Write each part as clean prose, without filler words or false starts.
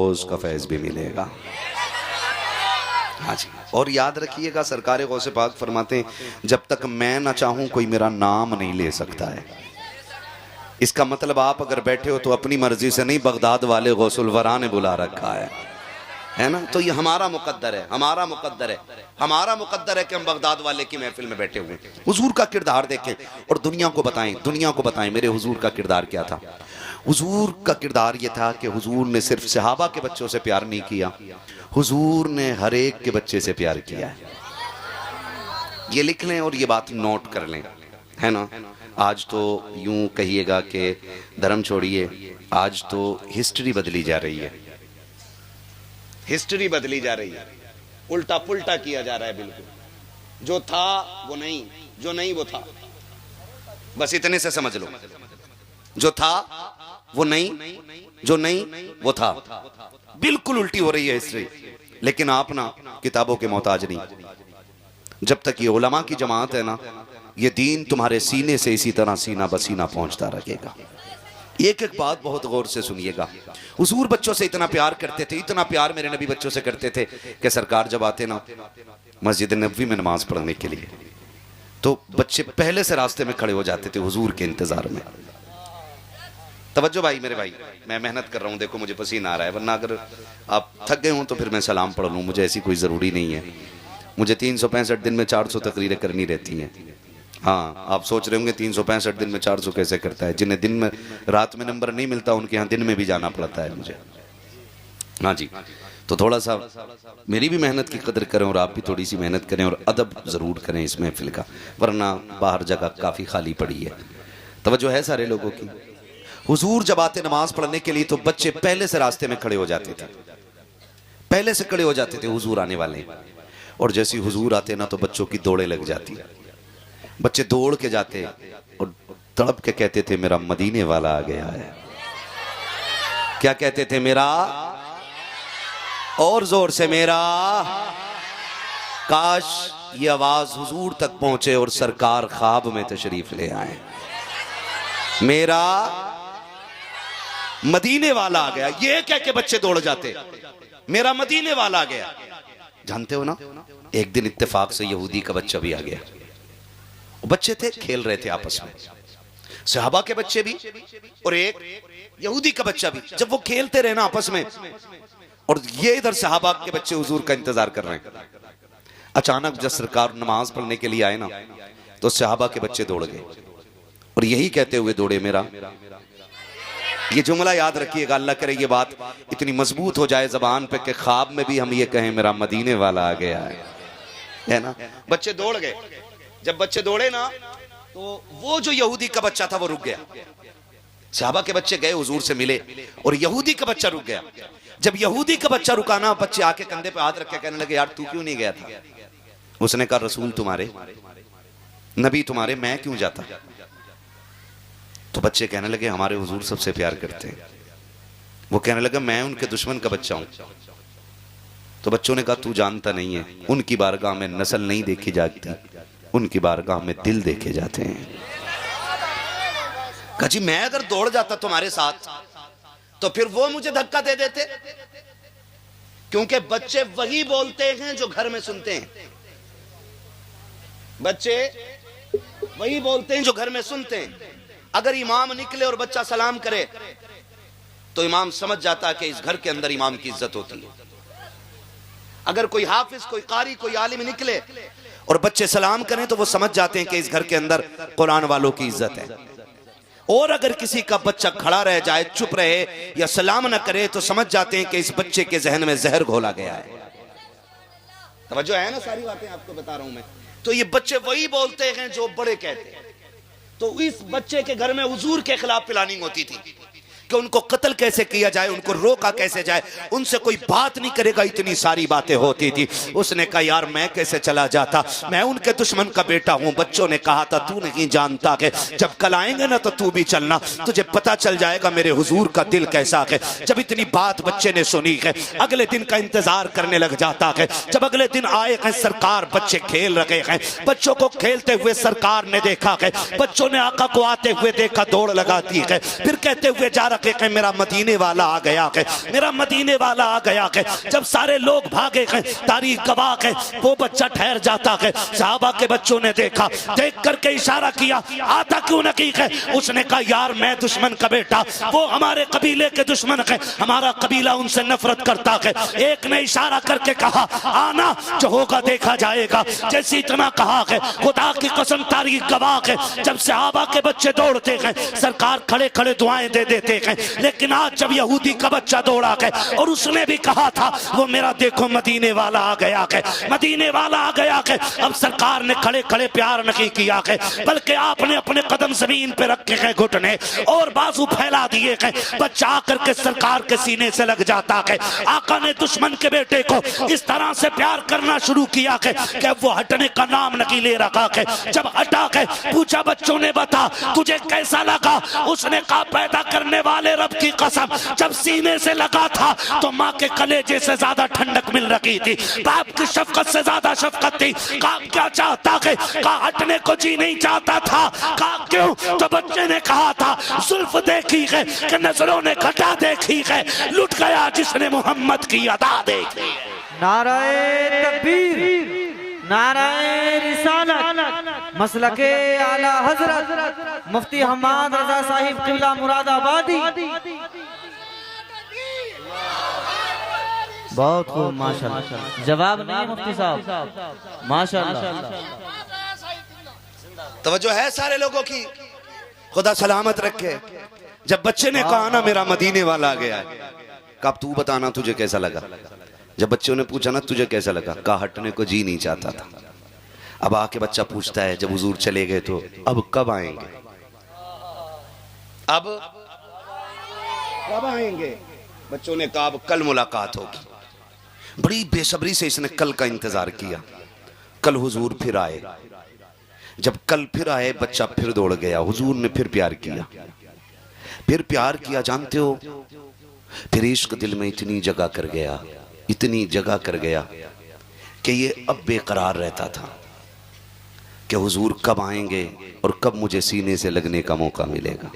उसका फैज़ भी मिलेगा। हाँ जी, और याद रखिएगा सरकार गौसे पाक फरमाते हैं जब तक मैं ना चाहूँ कोई मेरा नाम नहीं ले सकता है। इसका मतलब आप अगर बैठे हो तो अपनी मर्जी से नहीं, बगदाद वाले गौसुल वरा ने बुला रखा है ना। तो ये हमारा मुकद्दर है, हमारा मुकद्दर है, हमारा मुकद्दर है कि हम बगदाद वाले की महफिल में बैठे हुए हैं। हुजूर का किरदार देखें और दुनिया को बताएं, दुनिया को बताएं मेरे हुजूर का किरदार क्या था। हुजूर का किरदार ये था कि हुजूर ने सिर्फ सहाबा के बच्चों से प्यार नहीं किया, हुजूर ने हर एक के बच्चे से प्यार किया है। ये लिख लें और ये बात नोट कर लें, है ना। आज तो यूं कहिएगा कि धर्म छोड़िए, आज तो हिस्ट्री बदली जा रही है, हिस्ट्री बदली जा रही है, उल्टा पुल्टा किया जा रहा है। बिल्कुल जो था वो नहीं, जो नहीं वो था, बस इतने से समझ लो। जो था वो नहीं, जो नहीं वो था, बिल्कुल उल्टी हो रही है हिस्ट्री। लेकिन आप ना किताबों के मोहताज नहीं। जब तक ये उलमा की जमात है ना, ये दीन तुम्हारे सीने से इसी तरह सीना बसीना पहुंचता रहेगा। एक एक बात बहुत गौर से सुनिएगा। हुजूर बच्चों से इतना प्यार करते थे, इतना प्यार मेरे नबी बच्चों से करते थे कि सरकार जब आते ना मस्जिद नबवी में नमाज पढ़ने के लिए, तो बच्चे पहले से रास्ते में खड़े हो जाते थे हुजूर के इंतजार में। तवज्जो भाई, मेरे भाई, मैं मेहनत कर रहा हूँ, देखो मुझे पसीना आ रहा है, वरना अगर आप थक गए हो तो फिर मैं सलाम पढ़ लूँ, मुझे ऐसी कोई ज़रूरी नहीं है। मुझे 365 दिन में 400 तकरीरें करनी रहती हैं। हाँ, आप सोच रहे होंगे 365 दिन में 400 कैसे करता है। जिन्हें दिन में रात में नंबर नहीं मिलता उनके यहाँ दिन में भी जाना पड़ता है मुझे। हाँ जी, तो थोड़ा सा मेरी भी मेहनत की कदर करें और आप भी थोड़ी सी मेहनत करें और अदब ज़रूर करें इस महफिल का, वरना बाहर जगह काफ़ी खाली पड़ी है। तवज्जो है सारे लोगों की। हुजूर जब आते नमाज पढ़ने के लिए तो बच्चे पहले से रास्ते में खड़े हो जाते थे, पहले से खड़े हो जाते थे हुजूर आने वाले। और जैसे हुजूर आते ना तो बच्चों की दौड़े लग जाती, बच्चे दौड़ के जाते और तड़प के कहते थे मेरा मदीने वाला आ गया है। क्या कहते थे? मेरा, और जोर से मेरा। काश ये आवाज हुजूर तक पहुंचे और सरकार ख्वाब में तशरीफ ले आए, मेरा मदीने वाला आ गया। ये कह के बच्चे दौड़ जाते, मेरा मदीने वाला आ गया। जानते हो ना, एक दिन इत्तेफाक से यहूदी का बच्चा भी आ गया। बच्चे थे, खेल रहे थे आपस में, सहाबा के बच्चे भी और एक यहूदी का बच्चा भी। जब वो खेलते रहे ना आपस में, और ये इधर सहाबा के बच्चे हुजूर का इंतजार कर रहे हैं, अचानक जब सरकार नमाज पढ़ने के लिए आए ना तो सहाबा के बच्चे दौड़ गए और यही कहते हुए दौड़े मेरा। ये जुमला याद रखिएगा, अल्लाह करे ये बात इतनी मजबूत हो जाए जबान पे कि ख्वाब में भी हम ये कहें मेरा मदीने वाला आ गया है ना। बच्चे दौड़ गए। जब बच्चे दौड़े ना तो वो जो यहूदी का बच्चा था वो रुक गया। सहाबा के बच्चे गए हुजूर से मिले और यहूदी का बच्चा रुक गया। जब यहूदी का बच्चा रुका ना, बच्चे आके कंधे पे हाथ रख के कहने लगे यार तू क्यों नहीं गया था? उसने कहा रसूल तुम्हारे, नबी तुम्हारे, मैं क्यों जाता? तो बच्चे कहने लगे हमारे हुजूर सबसे प्यार करते हैं। वो कहने लगा मैं उनके दुश्मन का बच्चा हूं। तो बच्चों ने कहा तू जानता नहीं है, उनकी बारगाह में नस्ल नहीं देखी जाती, उनकी बारगाह में दिल देखे जाते हैं। कहा जी मैं अगर दौड़ जाता तुम्हारे साथ तो फिर वो मुझे धक्का दे देते, क्योंकि बच्चे वही बोलते हैं जो घर में सुनते हैं। बच्चे वही बोलते हैं जो घर में सुनते हैं। अगर इमाम निकले और बच्चा सलाम करे तो इमाम समझ जाता है कि इस घर के अंदर इमाम की इज्जत होती है। अगर कोई हाफिज, कोई कारी, कोई आलिम निकले और बच्चे सलाम करें तो वो समझ जाते हैं कि इस घर के अंदर कुरान वालों की इज्जत है। और अगर किसी का बच्चा खड़ा रह जाए, चुप रहे या सलाम न करे तो समझ जाते हैं कि इस बच्चे के जहन में जहर घोला गया है। तवज्जो है ना, सारी बातें आपको बता रहा हूं मैं। तो ये बच्चे वही बोलते हैं जो बड़े कहते हैं। तो इस बच्चे के घर में हुजूर के खिलाफ प्लानिंग होती थी कि उनको कत्ल कैसे किया जाए, उनको रोका कैसे जाए, उनसे कोई बात नहीं करेगा, इतनी सारी बातें होती थी। उसने कहा यार मैं कैसे चला जाता, मैं उनके दुश्मन का बेटा हूं। बच्चों ने कहा था तू नहीं जानता कि जब कल आएंगे ना तो तू भी चलना, तुझे पता चल जाएगा मेरे हुजूर का दिल कैसा है। जब इतनी बात बच्चे ने सुनी है, अगले दिन का इंतजार करने लग जाता है। जब अगले दिन आए हैं सरकार, बच्चे खेल रहे हैं, बच्चों को खेलते हुए सरकार ने देखा है, बच्चों ने आका को आते हुए देखा, दौड़ लगा दी है। फिर कहते हुए जा रखे कि मेरा मदीने वाला आ गया है, मेरा मदीने वाला आ गया है। जब सारे लोग भागे हैं, तारीख गवाह है, वो बच्चा ठहर जाता है। सहाबा के बच्चों ने देखा, देख करके इशारा किया, आता क्यों नहीं है? उसने कहा यार मैं दुश्मन का बेटा, वो हमारे कबीले के दुश्मन है, हमारा कबीला उनसे नफरत करता है। एक ने इशारा करके कहा आना, जो होगा देखा जाएगा। जैसे इतना कहा है, खुदा की कसम तारीख गवाह है, जब सहाबा के बच्चे दौड़ते हैं सरकार खड़े खड़े दुआएं दे देते हैं। लेकिन आज जब यहूदी का बच्चा दौड़ा है और उसने भी कहा था वो मेरा देखो मदीने वाला आ गया है, मदीने वाला आ गया है। अब सरकार ने खड़े खड़े प्यार नहीं किया है, बल्कि आपने अपने कदम जमीन पे रखे हैं, घुटने और बाजू फैला दिए हैं। बच्चा आकर के सरकार के सीने से लग जाता है। आका ने दुश्मन के बेटे को इस तरह से प्यार करना शुरू किया है कि वो हटने का नाम नहीं ले रखा है। जब हटा है पूछा बच्चों ने बता तुझे कैसा लगा? उसने कहा पैदा करने वाले रब की कसम, जब सीने से लगा था तो माँ के कलेजे से ज्यादा ठंडक मिल रही थी, बाप की शफकत से ज्यादा शफकत थी। कहा क्या चाहता है? कहा हटने को जी नहीं चाहता था। कहा क्यों? तो बच्चे ने कहा था जुल्फ देखी है कि नजरों ने घटा देखी है, लुट गया जिसने मोहम्मद की अदा देखी। नाराए तकबीर, नाराए रिसालत, मसलके आला हजरत मुफ्ती हम्माद रजा साहिब किबला मुरादाबादी। बहुत खूब माशाल्लाह, जवाब नहीं है मुफ्ती साहब, माशाल्लाह। तवज्जो है सारे लोगों की, खुदा सलामत रखे। जब बच्चे ने कहा ना मेरा मदीने वाला आ गया है, कब तू बताना तुझे कैसा लगा? जब बच्चों ने पूछा ना तुझे कैसा लगा, कहा हटने को जी नहीं चाहता था। अब आके बच्चा पूछता है जब हुजूर चले गए तो अब कब आएंगे? अब कब आएंगे? बच्चों ने कहा अब कल मुलाकात होगी। बड़ी बेसब्री से इसने कल का इंतजार किया। कल हुजूर फिर आए। जब कल फिर आए बच्चा फिर दौड़ गया। हुजूर ने फिर प्यार किया, फिर प्यार किया। जानते हो फिर इश्क दिल में इतनी जगह कर गया, इतनी जगह कर गया कि ये अब बेकरार रहता था कि हुजूर कब आएंगे और कब मुझे सीने से लगने का मौका मिलेगा,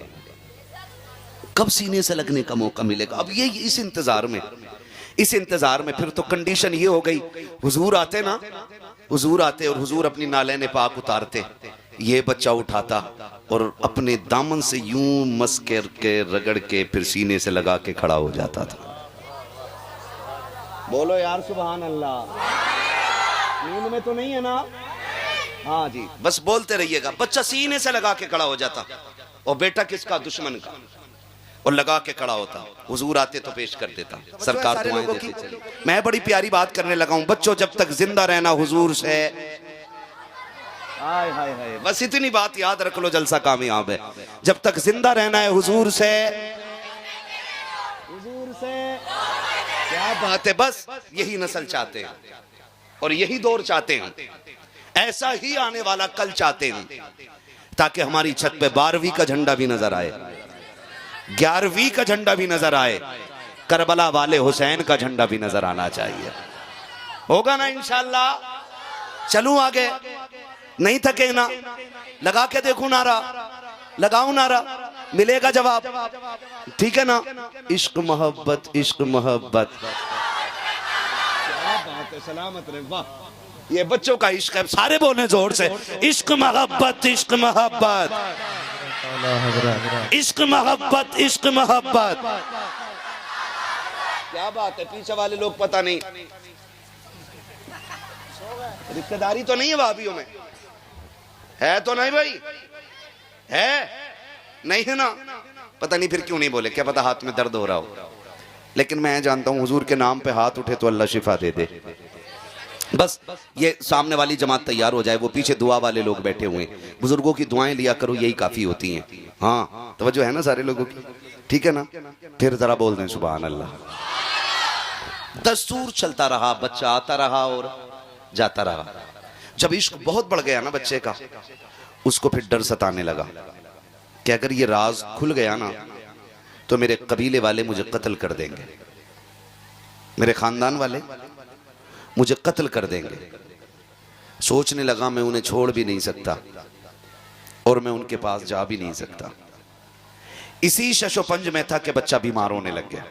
कब सीने से लगने का मौका मिलेगा। अब ये इस इंतजार में फिर तो कंडीशन ये हो गई, हुजूर आते ना, हुजूर आते और हुजूर अपनी नालैन पाक उतारते, ये बच्चा उठाता और अपने दामन से यूं मस के रगड़ के फिर सीने से लगा के खड़ा हो जाता था। बोलो यार सुभान अल्लाह। नींद में तो नहीं है ना? हाँ जी, बस बोलते रहिएगा। बच्चा सीने से लगा के खड़ा हो जाता और बेटा किसका? दुश्मन का, और लगा के खड़ा होता। हुजूर आते तो पेश कर देता, सरकार दुआएं देती चली। मैं बड़ी प्यारी बात करने लगा हूं बच्चों, जब तक जिंदा रहना हुजूर से, हाय हाय हाय, बस इतनी बात याद रख लो, जलसा कामयाब है। जब तक जिंदा रहना है हुजूर से, हुजूर से। क्या बात है, बस यही नस्ल चाहते हैं और यही दौर चाहते हैं, ऐसा ही आने वाला कल चाहते हैं, ताकि हमारी छत पे 12वीं का झंडा भी नजर आए, 11वीं का झंडा भी नजर आए, करबला वाले हुसैन का झंडा भी नजर आना चाहिए। होगा ना इंशाअल्लाह? चलूं आगे, नहीं थके ना, लगा के देखूं नारा, लगाऊं नारा, मिलेगा जवाब, ठीक है ना? इश्क मोहब्बत, इश्क मोहब्बत। क्या बात है, सलामत रहे। वाह, ये बच्चों का इश्क है, सारे बोले जोर से, इश्क मोहब्बत, इश्क मोहब्बत, इश्क मोहब्बत, इश्क मोहब्बत। क्या बात है, पीछे वाले लोग पता नहीं रिश्तेदारी तो नहीं है भाभीयों में, है तो नहीं भाई, है नहीं है ना? पता नहीं फिर क्यों नहीं बोले, क्या पता हाथ में दर्द हो रहा हो। लेकिन मैं जानता हूं हुजूर के नाम पे हाथ उठे तो अल्लाह शिफा दे दे। बस ये सामने वाली जमात तैयार हो जाए, वो पीछे दुआ वाले लोग बैठे हुए हैं, बुजुर्गों की दुआएं लिया करो, यही काफी होती हैं। हाँ तवज्जो है ना सारे लोगों की, ठीक है ना? फिर जरा बोल दें सुभान अल्लाह। दस्तूर चलता रहा, बच्चा आता रहा और जाता रहा। जब इश्क बहुत बढ़ गया ना बच्चे का, उसको फिर डर सताने लगा कि अगर ये राज खुल गया ना तो मेरे कबीले वाले मुझे कत्ल कर देंगे, मेरे खानदान वाले मुझे कत्ल कर देंगे। सोचने लगा मैं उन्हें छोड़ भी नहीं सकता और मैं उनके पास जा भी नहीं सकता। इसी शशोपंज में था कि बच्चा बीमार होने लग गया।